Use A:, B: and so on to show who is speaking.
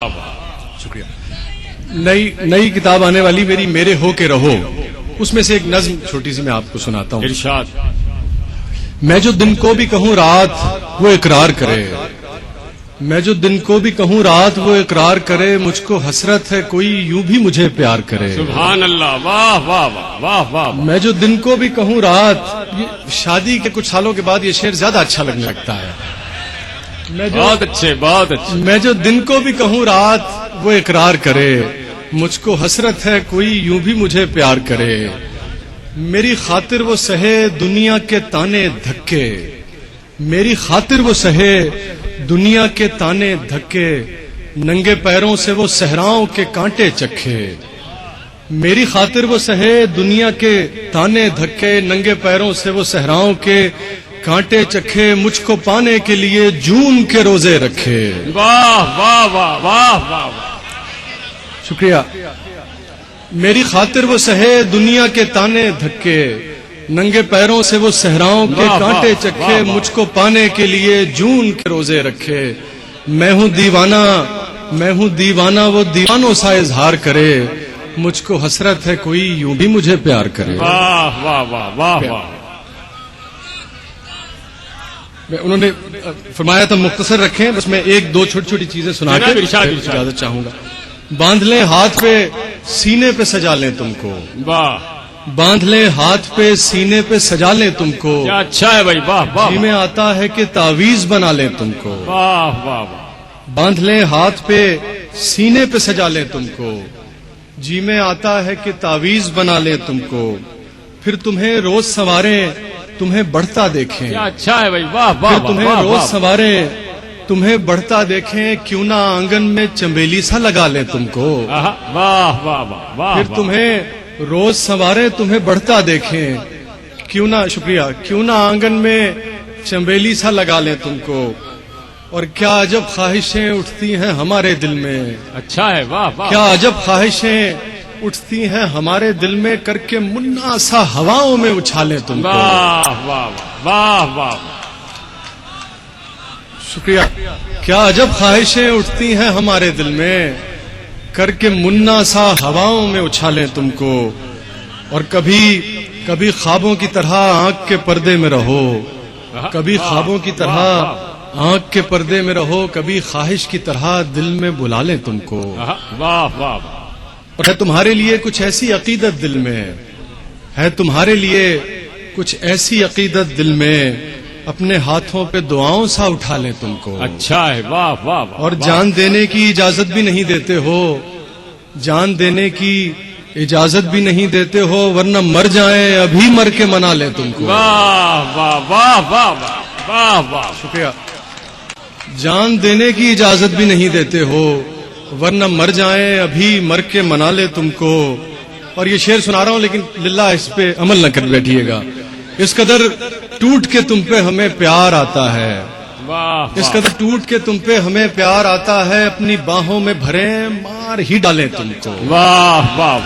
A: شکریہ. نئی کتاب آنے والی میری میرے ہو کے رہو، اس میں سے ایک نظم چھوٹی سی میں آپ کو سناتا ہوں.
B: ارشاد.
A: میں جو دن کو بھی کہوں رات وہ اقرار کرے، میں جو دن کو بھی کہوں رات وہ اقرار کرے، مجھ کو حسرت ہے کوئی یوں بھی مجھے پیار کرے.
B: سبحان اللہ. واہ واہ واہ واہ واہ.
A: میں جو دن کو بھی کہوں رات، یہ شادی کے کچھ سالوں کے بعد یہ شعر زیادہ اچھا لگنے لگتا ہے.
B: بہت اچھے بہت اچھے.
A: میں جو دن کو بھی کہوں رات وہ اقرار کرے، مجھ کو حسرت ہے کوئی یوں بھی مجھے پیار کرے. میری خاطر وہ سہے دنیا کے تانے دھکے، میری خاطر وہ سہے دنیا کے تانے دھکے، ننگے پیروں سے وہ صحراؤں کے کانٹے چکھے. میری خاطر وہ سہے دنیا کے تانے دھکے، ننگے پیروں سے وہ صحراؤں کے کانٹے چکھے، مجھ کو پانے کے لیے جون کے روزے رکھے.
B: واہ واہ واہ واہ واہ.
A: شکریہ. میری خاطر وہ سہے دنیا کے تانے دھکے، ننگے پیروں سے وہ صحراؤں کے کانٹے چکھے، مجھ کو پانے کے لیے جون کے روزے رکھے. میں ہوں دیوانہ، میں ہوں دیوانہ وہ دیوانوں سا اظہار کرے، مجھ کو حسرت ہے کوئی یوں بھی مجھے پیار کرے.
B: واہ واہ واہ واہ واہ.
A: انہوں نے فرمایا تھا مختصر رکھیں، بس میں ایک دو چھوٹی چھوٹی چیزیں سنا کے اجازت چاہوں گا. باندھ لیں ہاتھ پہ سینے پہ سجا لیں تم کو،
B: واہ.
A: باندھ لیں ہاتھ پہ سینے پہ سجا لیں تم کو،
B: کیا اچھا ہے بھائی. واہ واہ.
A: جی میں آتا ہے کہ تعویذ بنا لیں تم کو.
B: واہ واہ واہ.
A: باندھ لیں ہاتھ پہ سینے پہ سجا لیں تم کو، جی میں آتا ہے کہ تعویذ بنا لیں تم کو. پھر تمہیں روز سنواریں تمہیں بڑھتا دیکھیں،
B: کیا اچھا ہے بھائی. واہ واہ.
A: پھر تمہیں روز سنواریں تمہیں بڑھتا دیکھیں، کیوں نہ آنگن میں چنبیلی سا لگا لیں تم کو.
B: واہ واہ واہ واہ.
A: پھر تمہیں روز سنواریں تمہیں بڑھتا دیکھیں، کیوں نہ شکریہ کیوں نہ آنگن میں چنبیلی سا لگا لیں تم کو. اور کیا عجب خواہشیں اٹھتی ہیں ہمارے دل میں،
B: اچھا ہے. واہ واہ.
A: کیا عجب خواہشیں اٹھتی ہیں ہمارے دل میں، کر کے منا سا ہواؤں میں اچھالیں تم کو.
B: واہ واہ واہ واہ.
A: شکریہ. کیا عجب خواہشیں اٹھتی ہیں ہمارے دل میں، کر کے منا سا ہواؤں میں اچھالیں تم کو. اور کبھی خوابوں کی طرح آنکھ کے پردے میں رہو، کبھی خوابوں کی طرح آنکھ کے پردے میں رہو، کبھی خواہش کی طرح دل میں بلا لیں تم کو.
B: واہ واہ.
A: اور ہے تمہارے لیے کچھ ایسی عقیدت دل میں، ہے تمہارے لیے کچھ ایسی عقیدت دل میں، اپنے ہاتھوں پہ دعاؤں سا اٹھا لیں تم کو.
B: اچھا ہے. واہ واہ.
A: اور جان دینے کی اجازت بھی نہیں دیتے ہو، جان دینے کی اجازت بھی نہیں دیتے ہو، ورنہ مر جائیں ابھی مر کے منا لیں تم کو.
B: واہ واہ واہ واہ واہ واہ.
A: شکریہ. جان دینے کی اجازت بھی نہیں دیتے ہو، ورنہ مر جائیں ابھی مر کے منا لے تم کو. اور یہ شعر سنا رہا ہوں لیکن للہ اس پہ عمل نہ کر بیٹھیے گا. اس قدر ٹوٹ کے تم پہ ہمیں پیار آتا ہے، اس قدر ٹوٹ کے تم پہ ہمیں پیار آتا ہے، اپنی باہوں میں بھریں مار ہی ڈالیں تم کو.
B: واہ واہ.